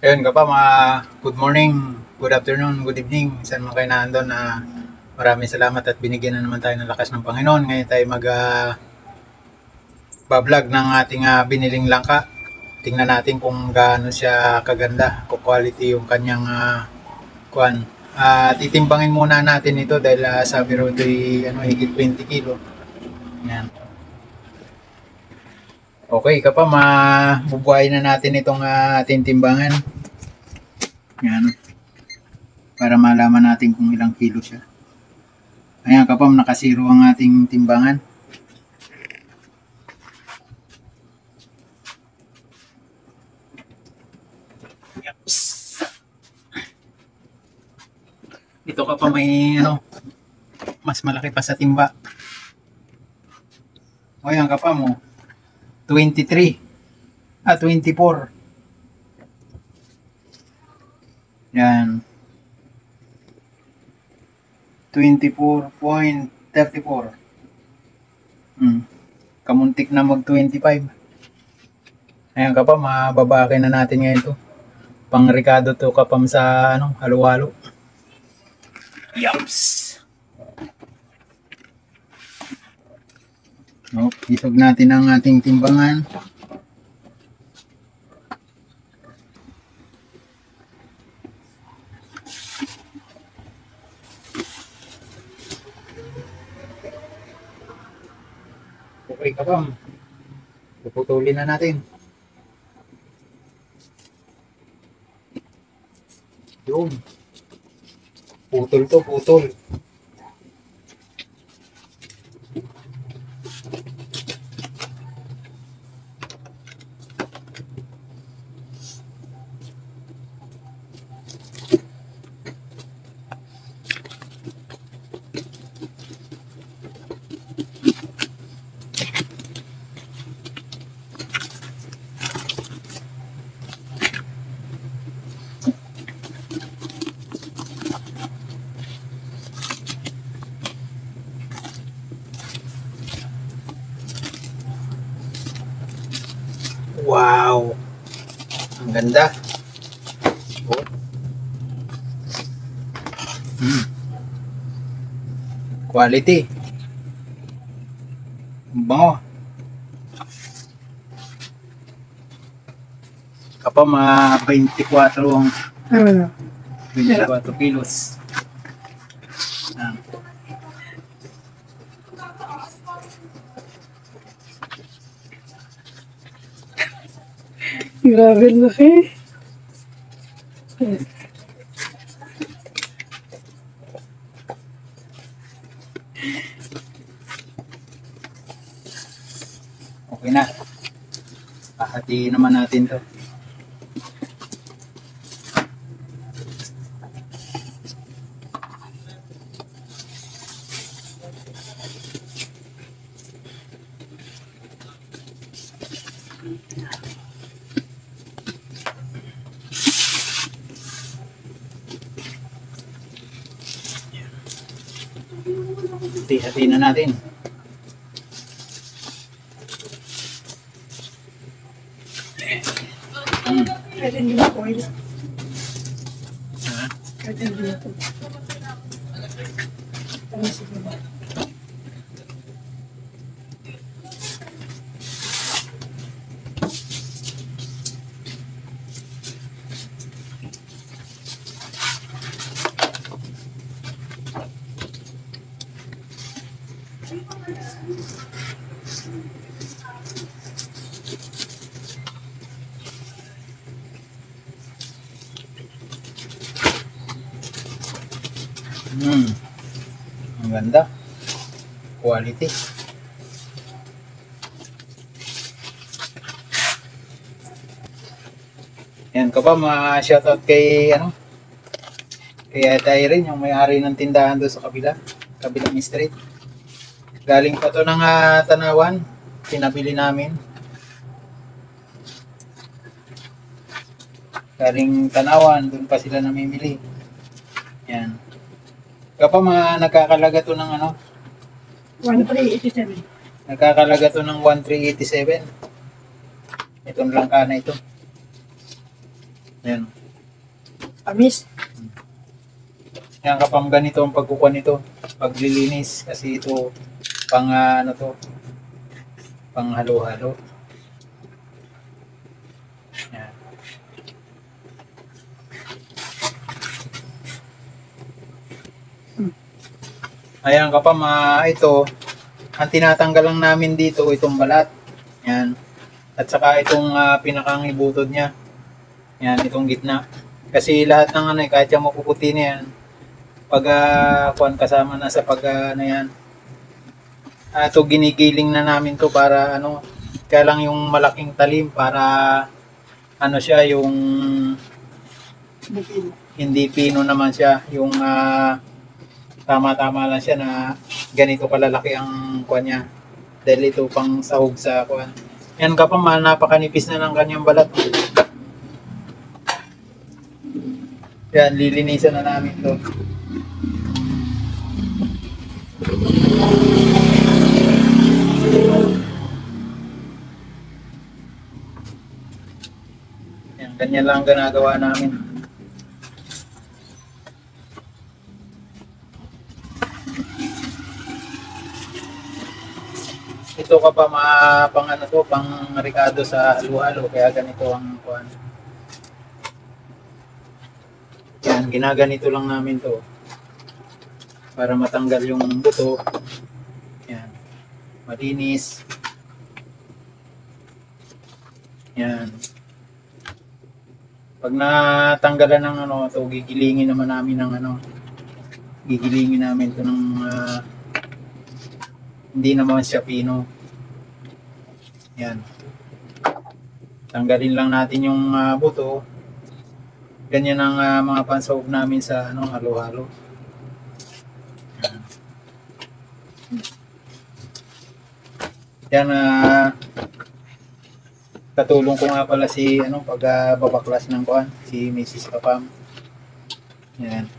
Ayun ka pa, mga good morning, good afternoon, good evening. Saan man kayo naandun na maraming salamat at binigyan na naman tayo ng lakas ng Panginoon. Ngayon tayo bablog ng ating biniling langka. Tingnan natin kung gaano siya kaganda, kung quality yung kanyang kuan. Titimbangin muna natin ito dahil sabi ro ito'y higit 20 kilo. Yan. Okay ka pa, mabubuhay na natin itong ating timbangan. Yan. Para malaman natin kung ilang kilo siya. Ayan kapam, nakasiro ang ating timbangan. Yaps. Ito kapam may mas malaki pa sa timba. O ayan kapam, 23. 24. Yan. 24.34. Kamuntik na mag 25. Ayan kapam, mababakin na natin ngayon to. Pang Ricardo to kapam sa halo-halo. Yaps. Isog natin ang ating timbangan. Okay kapam, puputulin na natin. Yun. Putol to, putol. Wow! Ang ganda. Quality. Bango. Kapag mga 24 kilos. Grabe laki. Okay na. Pahatiin naman natin to. Hati-hati na natin. Kahit hindi mo oil. Kahit hindi mo ito. Ang ganda. Quality. Yan ka ba, ma-shoutout kay kay Irene, yung may-ari ng tindahan doon sa kabilang street. Galing pa to ng Tanawan, pinabili namin. Galing Tanawan, doon pa sila namimili. Yan. Kapag nagkakalaga to ng 1387. Nagkakalaga to ng 1387. Itong langka na ito. Yan. Amis. Yan kapam ganito ang pagkukuha nito. Paglilinis. Kasi ito pang ano to. Pang halo-halo. Yan. Ayan kapam, ito. Ang tinatanggal lang namin dito itong balat. Yan. At saka itong pinakang ibutod niya. Yan, itong gitna. Kasi lahat ng ano kahit yung mapuputi na yan, pag kuwan kasama na sa pag ano yan, ito ginigiling na namin to para ano, kaya lang yung malaking talim para ano siya, yung Bukid. hindi pino naman siya, yung tama-tama lang siya na ganito kalalaki ang kuwan niya. Dahil ito pang sahog sa kuwan. Yan kapam, napakanipis na ng kanyang balat. Yan, lilinisan na namin to. Yan, ganyan lang ang ginagawa namin. Ito ka pa pang ano to, pang ricado sa halo-halo, kaya ganito ang kuwan. Yan, ginaganito lang namin to para matanggal yung buto. Yan, malinis. Yan. Pag natanggalan ng ano, to gigilingin naman namin ng ano, gigilingin namin to ng hindi naman siya pino. Yan. Tanggalin lang natin yung buto. Ganyan ang mga pansahog namin sa ano, halo-halo. Yan, katulong ko nga pala si ano, pag babaklas ng kuan, si Mrs. Kapam. Yan.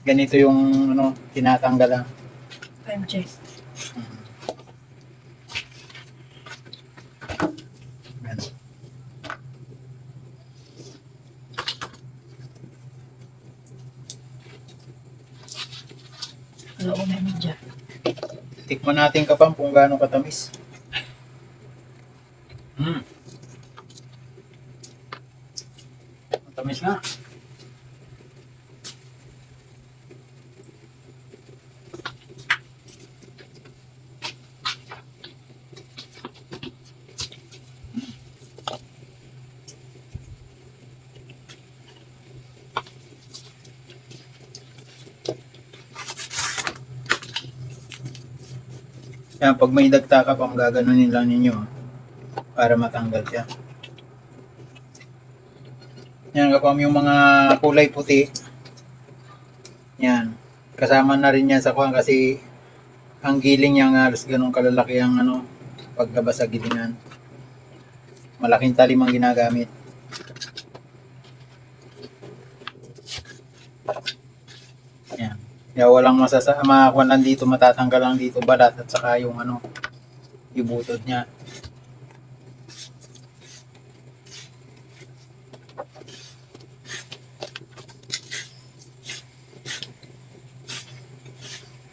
Ganito yung ano, tinatanggalan. Time check. Yan. Wala ko na media. Tikman natin kapam kung gaano katamis. Matamis na. Yan, pag may dagta ka pang gaganunin lang ninyo para matanggal siya. Yan kapam yung mga kulay puti. Yan. Kasama na rin yan sa kuwan kasi ang giling niya nga halos ganun kalalaki ang ano, pagkabas sa gilingan. Malaking talim ang ginagamit. Yan. Kaya walang makakuha lang dito, matatanggal lang dito balat at saka yung ano, ibutod niya.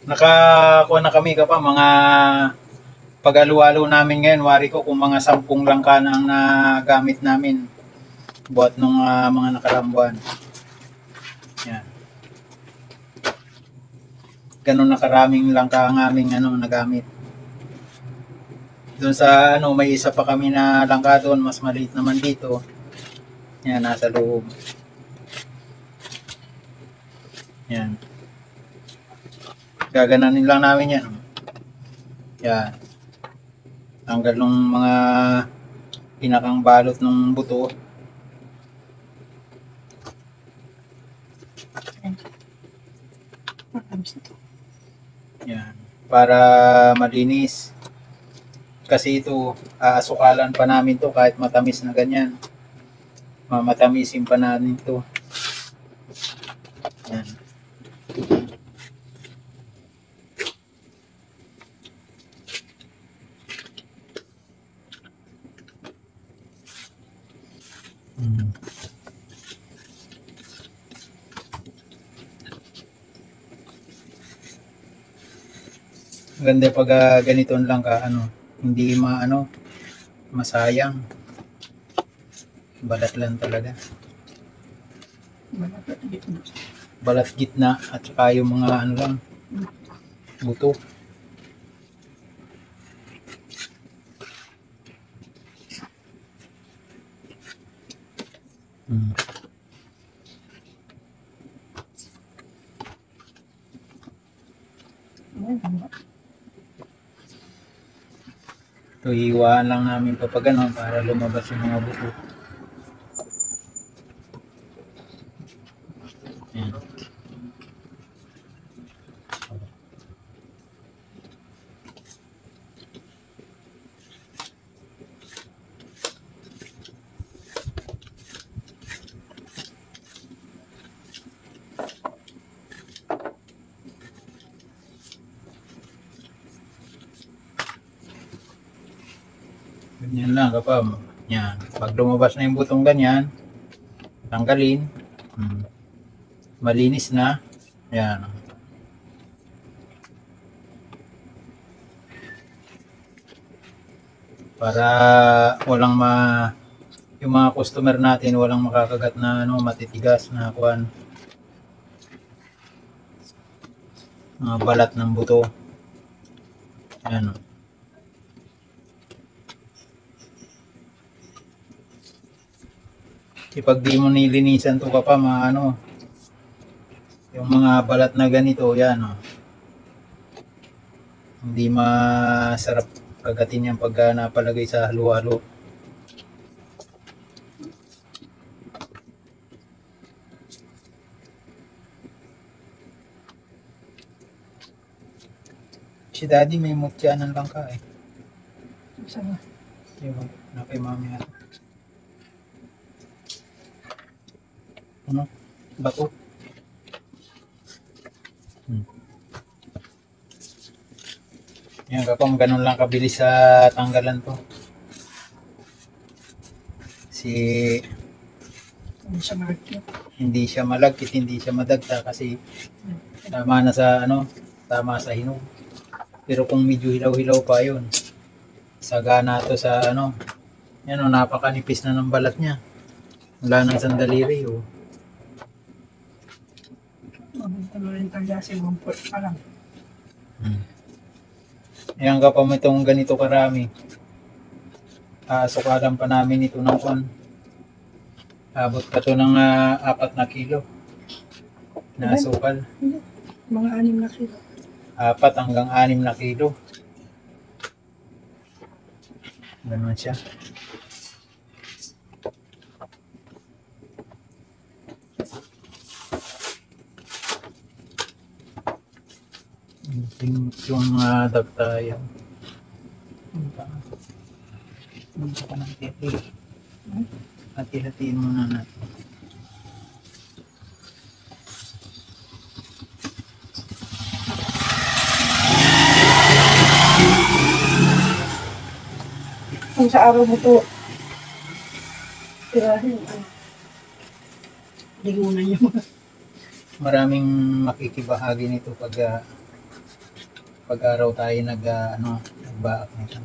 Nakakuha na kami ka pa mga pag-alo-alo namin ngayon, wari ko kung mga 10 langka na ang nagamit namin buhat ng mga nakarambuan. Yan. Ganun na karaming langka ang aming ano, nagamit. Doon sa ano, may isa pa kami na langka doon, mas maliit naman dito. Yan, nasa loob. Yan. Gagananin lang namin yan. Yan. Tanggal ng mga pinakang balot ng buto. Matamis na to. Yan. Para malinis. Kasi ito, aasukalan pa namin to kahit matamis na ganyan. Mamatamisin pa namin to. Yan. Ganda pag ganito lang ka, ano, hindi masayang. Balat lang talaga. Malapit gitna. Balat gitna at saka yung mga ano lang, buto. Hmm. So, hiwaan lang namin kapag ano, para lumabas yung mga buto. Ayan. Ganyan lang kapag yan. Pag lumabas na yung butong ganyan, tanggalin. Malinis na. Yan. Para walang yung mga customer natin walang makakagat na ano, matitigas na kuan. Mga balat ng buto. Yan. Pag di mo nilinisan to pa maano, yung mga balat na ganito, yan oh. Hindi masarap kagatin yan pag napalagay sa halo-halo. Si daddy may mutyanan lang ka eh. Sana. Yung na kay mami yan. Ano? Bato. Yan kapag ganun lang kabilis sa tanggalan to. Hindi siya malagkit, hindi siya madagta kasi tama na sa ano, tama sa hinog. Pero kung medyo hilaw-hilaw pa yun, sagana to sa ano, yan o, napakanipis na ng balat niya. Wala nang sandaliri o. Ano rin talyasin, 1 foot pa lang. Ayan ka pa mo itong ganito karami. Sukalan pa namin ito ng kwan. Abot pa ito ng 4 na kilo na sukal. Mga 6 na kilo. 4 hanggang 6 na kilo. Ganun siya. Yung dagtayan. Hindi pa ng titi. Hati-hatiin muna natin. Kung sa araw mo to, tirahin. Lingunan niyo. Maraming makikibahagi nito pag araw tayo nagbaak nito.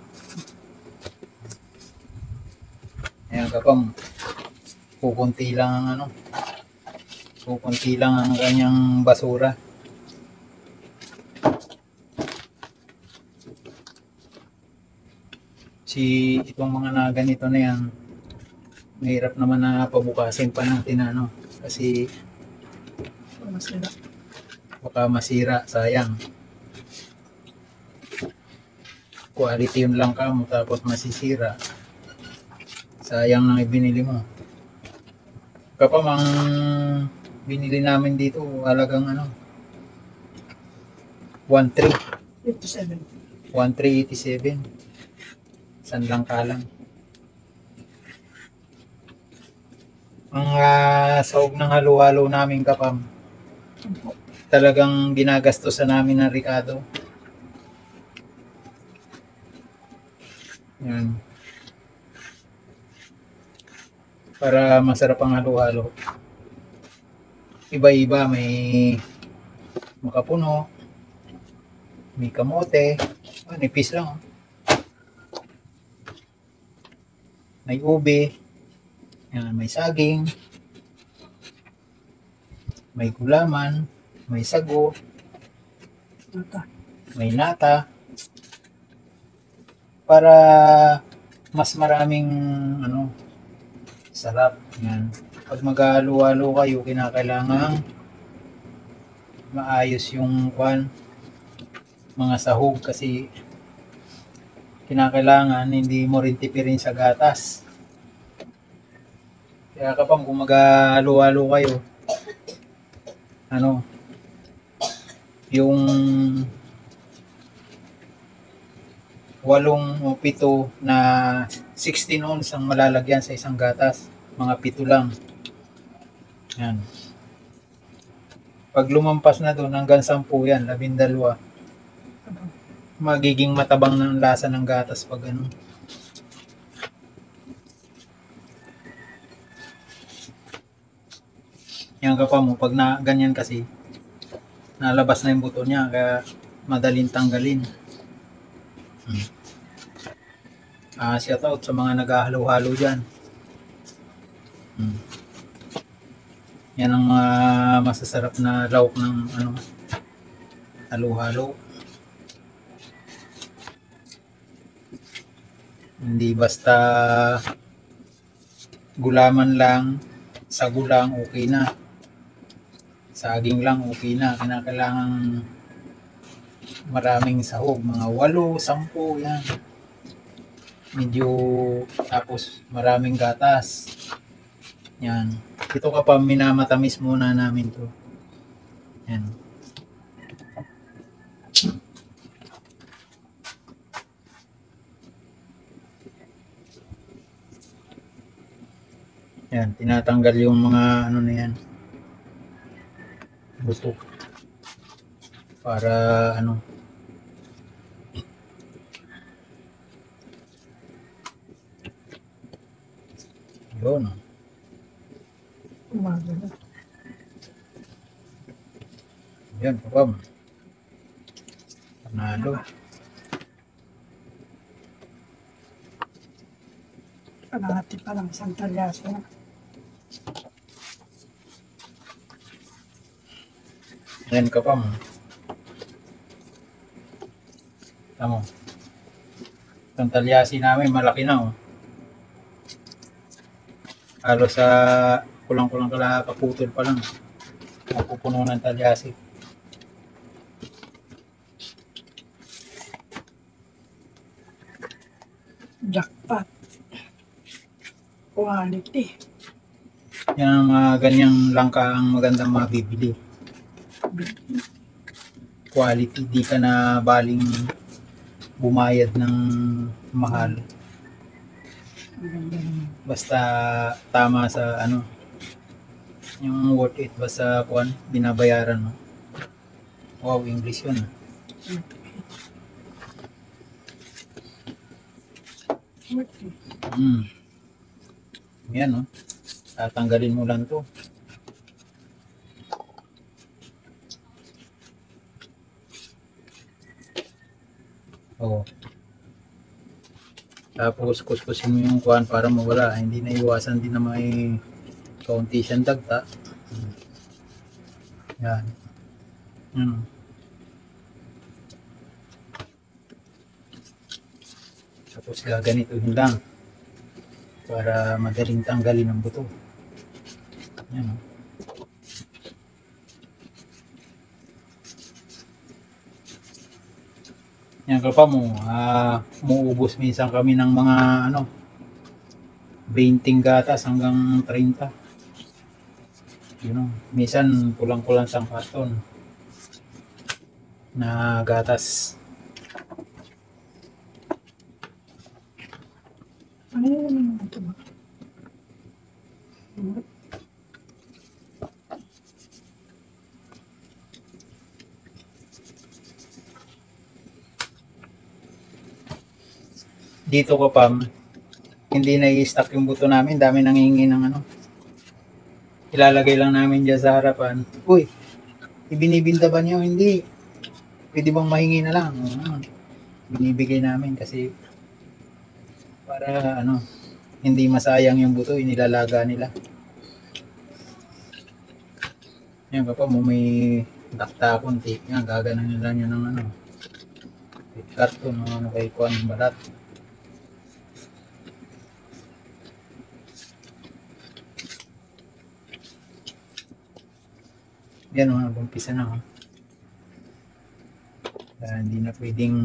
Ayan kapam, kukunti lang ang kukunti lang ang kanyang basura. Itong mga na ganito na yan, mahirap naman na pabukasin pa natin kasi baka masira, sayang. Quality yun lang ka mo tapos masisira, sayang nang ibinili mo. Kapag ang binili namin dito halagang 1387. 1387. Sanlang kalang. Ang sahog ng halo-halo namin kapam, talagang ginagastosan namin ng Ricardo. Yan. Para masarap ang halo-halo. Iba-iba, may makapuno, may kamote, Nipis lang. May ube. Yan, may saging. May gulaman. May sago. Nata. May nata. Para mas maraming sarap. Yan. Pag mag-halo-halo kayo, kinakailangan maayos yung mga sahog kasi kinakailangan hindi mo rin tipirin sa gatas. Kaya kapag kung mag-halo-halo kayo, yung 8 o 7 na 16 ounce ang malalagyan sa isang gatas. Mga 7 lang. Yan. Pag lumampas na doon hanggang 10 yan, 12, magiging matabang ng lasa ng gatas pag Yan ka pa mo, pag ganyan kasi, nalabas na yung buto niya, kaya madaling tanggalin. Shout out sa mga naghahalo-halo dyan. Yan ang masasarap na lawak ng halo-halo. Hindi basta gulaman lang, sago lang, okay na. Saging lang, okay na. Kailangan maraming sahog, mga 8, 10, yan. Medyo, tapos maraming gatas. Yan. Ito ka pa, minamatamis muna namin to. Yan. Yan, tinatanggal yung mga na yan. Buto. Para yun. Umaga na. Yan, papam. Panalo. Kalahati pa lang, isang talyasa na. Yan ka pa mo. Tama. Itong talyasi namin, malaki na. Halos sa kulang-kulang kaputol pa lang. Mapupuno ng talyasi. Jackpot. Quality. Yan ang mga ganyang langka ang magandang mabibili. Quality, di ka na baling bumayad ng mahal. Basta tama sa yung worth it, basta binabayaran mo. Wow, English yun. Yan, tatanggalin mo lang to. Tapos kuskusin mo yung para mawala, hindi na iwasan din na may kaunti siyang dagta. Yan. Tapos gaganituhin lang para madaling tanggalin ang buto. Yan. Yan ka mo, muubos minsan kami ng mga 20 gatas hanggang 30. Minsan kulang-kulang sang karton na gatas. Ano yung ito ba? Dito ko pam, hindi na i-stock yung buto namin, dami nang hihingi ng ilalagay lang namin dyan sa harapan. Uy, ibinibinta ba niyo? Hindi. Pwede bang mahingi na lang? binibigay namin kasi para ano, hindi masayang yung buto, inilalaga nila. Yan kapag mo may dakta konti, yan gaganan nila nyo ng ano, karton ng ano kay kuan balat. Yan o, nag-umpisa na o. Hindi na pwedeng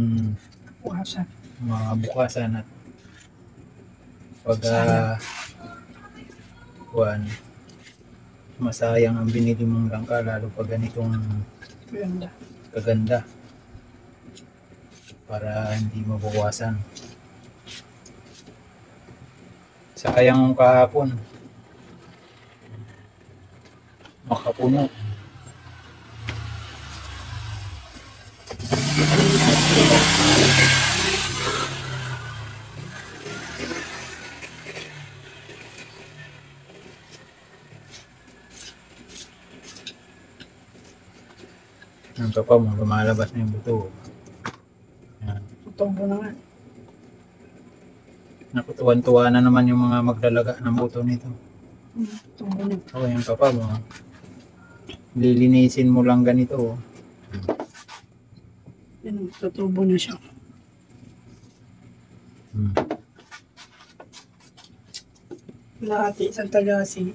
Bukasan. mabukasan at pag kuan, masayang ang binili mong langka lalo pag ganitong Ganda. kaganda para hindi mabawasan. Sayang kahapon makapuno. Ang kapag mo, lumalabas na yung buto. Yan. Tutubo na nga. Nakutuwan-tuwa na naman yung mga maglalaga ng buto nito. Tutubo na. O, yung kapag mo, lilinisin mo lang ganito. Yan, tutubo na siya. Lahati, isang tagasi.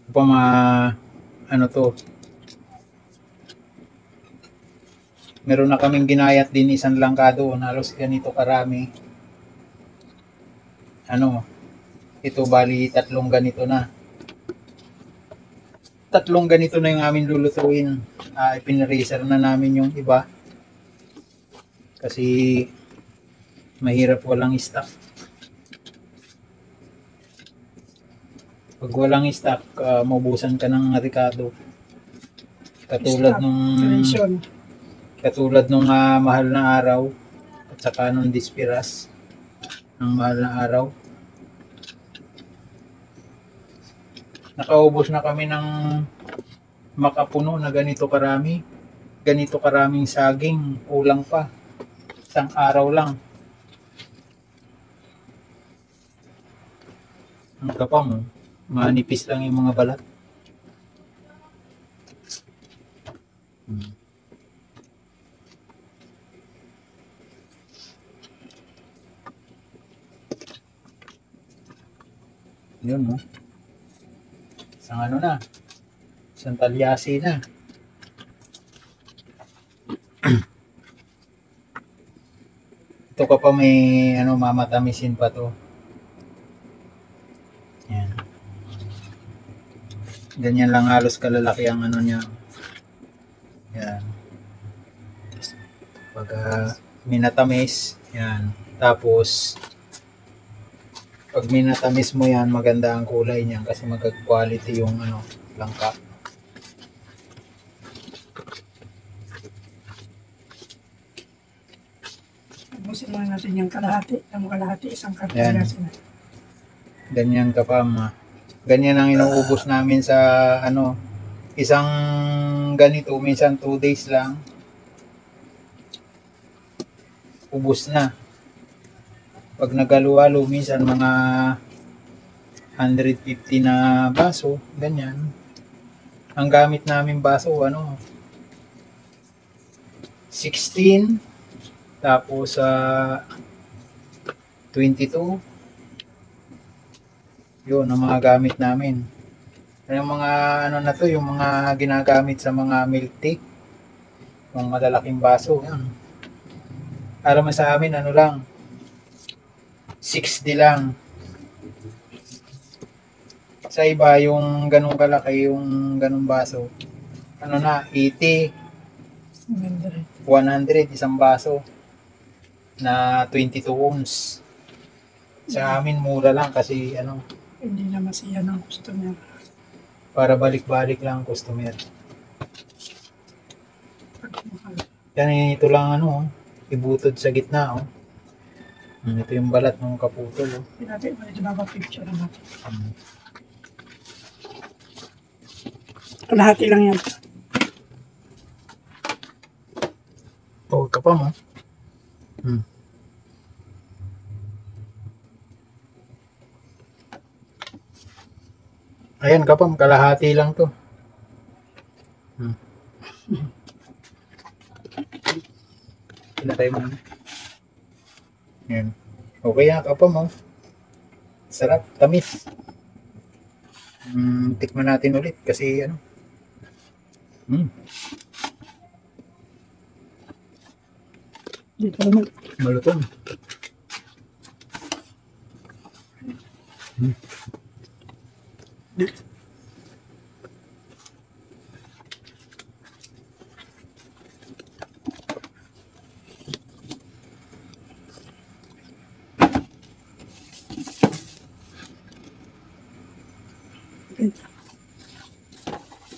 Pa ano to, meron na kaming ginayat din isang langka doon, halos ganito karami. Ano, ito bali tatlong ganito na. Tatlong ganito na yung amin lulutuin. Ipinreserve na namin yung iba kasi mahirap walang stock. Pag walang stock, maubusan ka ng Ricardo. Katulad Stock, nung creation. mahal na araw at saka nung Dispiras ng mahal na araw. Nakaubos na kami ng makapuno na ganito karami. Ganito karaming saging, kulang pa. Isang araw lang. Ang kapang, manipis lang yung mga balat. Yun, no? Isang ano na. Isang talyasi na. Ito ka pa may ano, mamatamisin pa to. Yan. Ganyan lang halos kalalaki ang ano niya. Yan. Pag minatamis, yan. Tapos, pag minatamis mo yan, maganda ang kulay niyan kasi magag-quality yung ano, langka. Ubusin lang natin yung kalahati. Yung kalahati, isang Yan. kartagasi na. Ganyan ka pa, ma. Ganyan ang inuubos namin sa ano, isang ganito, minsan 2 days lang. Ubos na. Pag nagalo-halo, minsan mga 150 na baso, ganyan. Ang gamit namin baso, ano, 16, tapos 22. Yun, ang mga gamit namin. Yung mga ano na to, yung mga ginagamit sa mga milk tea, yung malalaking baso, yan. Para sa amin, ano lang, 60 lang. Sa iba, yung ganung kalaki, yung ganung baso, ano na, 80, Maganda rin. 100, isang baso na 22 ounce. Sa amin, mura lang kasi ano, Hindi naman siya ng customer. para balik-balik lang ang customer. Pag mahal. Yan, ito lang ano, ibutod sa gitna. Oh. Ito yung balat ng kaputol. Oh. Hindi natin, ito ba picture na natin. Kalahati lang yan. Huwag ka pa mo. Ayan kapam, kalahati lang to. Pinatay mo na. Ayan. Okay yan kapam mo. Sarap, tamis. Tikman natin ulit kasi ano. Dito naman. Malutong.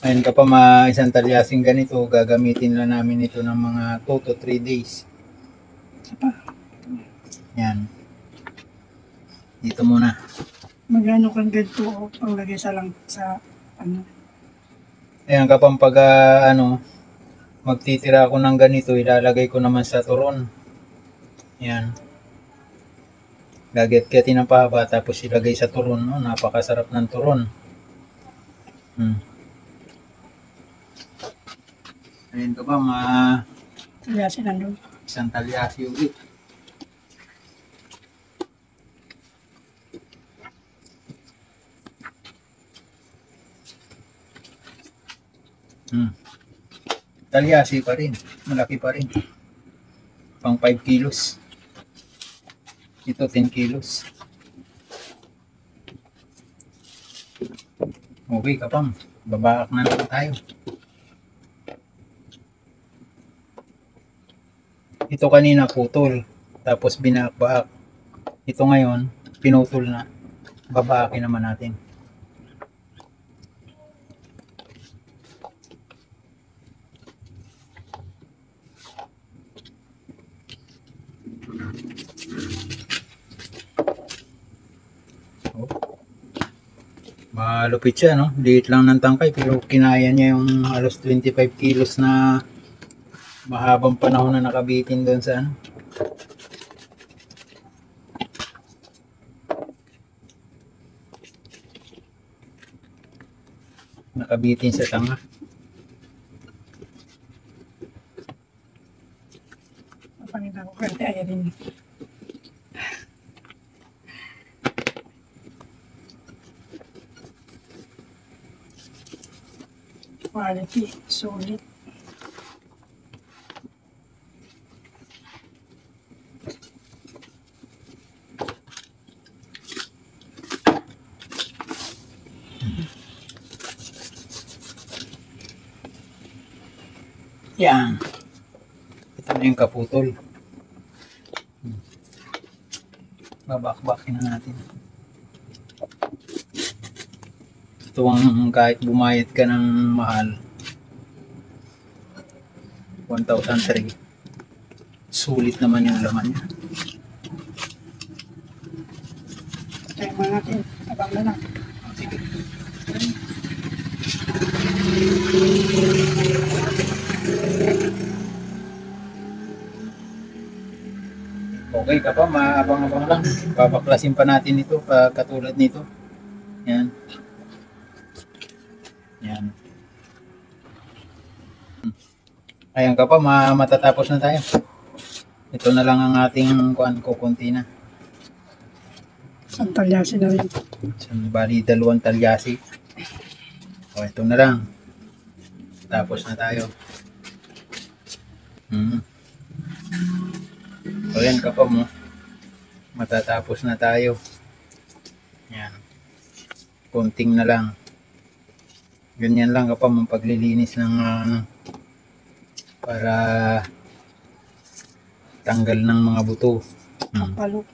Ayun ka pa isang talyasing ganito, gagamitin lang namin ito ng mga 2 to 3 days. Yan. Dito muna. Magano kang ganito panglagay sa lang sa ano. Ayan kapag pag magtitira ako ng ganito, ilalagay ko naman sa turon. Yan. Gaget-gatin ng pahaba tapos ilagay sa turon. No? Napakasarap ng turon. Ayan ka ba, Talyasin nandun. isang talyasi ulit. Talyasi pa rin. Malaki pa rin. Pang 5 kilos. Ito 10 kilos. Okay kapam. Babaak na naman tayo. Ito kanina putol. Tapos binaak-baak. Ito ngayon, pinutol na. Babaakin naman natin. Malupit siya, no? Liit lang ng tangkay pero kinaya niya yung halos 25 kilos na mahabang panahon na nakabitin doon sa ano. Nakabitin sa tanga. Pangita ko kaya tayo rin. Quality, solid. Yan. Ito na yung kaputol. Babak-bakin na natin. Ito ang kahit bumayad ka ng mahal. 1,003. Sulit naman yung laman niya. Tayo mga natin. Abang na lang. Sige. Okay ka pa, maabang-abang lang. Babaklasin pa natin ito, katulad nito. Yan. Yan. Ayan ka pa, matatapos na tayo. Ito na lang ang ating kukunti na. Isang talyasin na rin. Bali, 2 talyasi. O, ito na lang. Tapos na tayo. O yan ka pa mo. Matatapos na tayo. Yan. Konting na lang. Ganyan lang ka pa mo paglilinis ng para tanggal ng mga buto. Palo.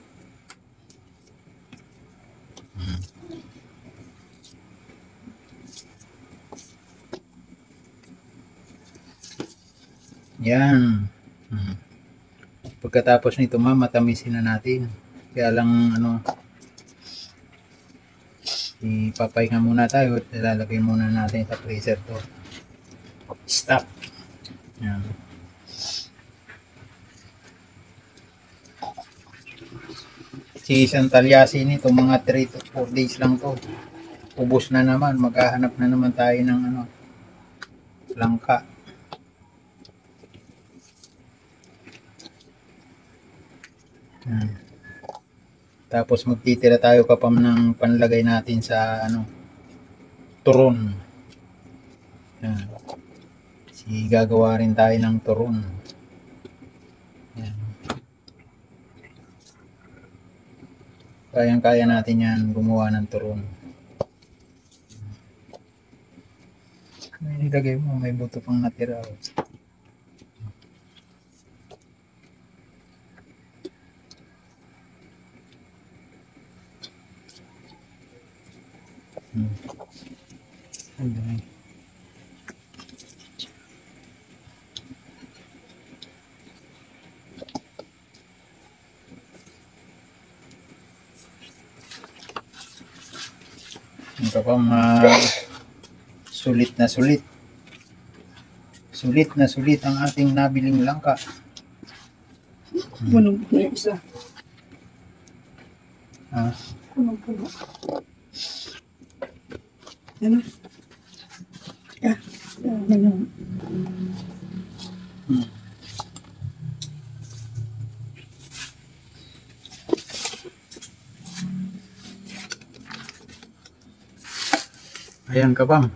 Yan. Pagkatapos nito matamisin na natin. Kaya lang Ipapahinga muna tayo at ilalagay muna natin sa freezer to. Stop. Yan. Si isang talyasi nito, mga 3 to 4 days lang to. Ubos na naman, maghahanap na naman tayo ng langka. Yan. Tapos magtitira tayo kapam ng panlagay natin sa turon. Yan. Gagawa rin tayo ng turon. Yan. Kayang-kaya natin yan gumawa ng turon. Nilagay mo, may buto pang natira. Okay. Ito pa sulit na sulit. Sulit na sulit ang ating nabiling langka. Punong-puno yung isa. Punong-puno. Ano? Ano? Ayan ka bang?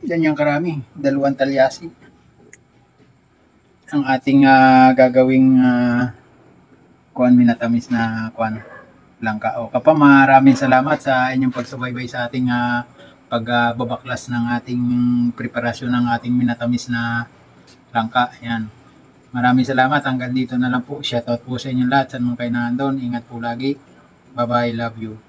Ganyan karami, 2 talyasi. Ang ating gagawing minatamis na langka. O kapam, maraming salamat sa inyong pagsubaybay sa ating pagbabaklas ng ating preparasyon ng ating minatamis na langka. Ayan. Maraming salamat. Hanggang dito na lang po. Shoutout po sa inyong lahat. Saan man kayo nandun. Ingat po lagi. Bye-bye. Love you.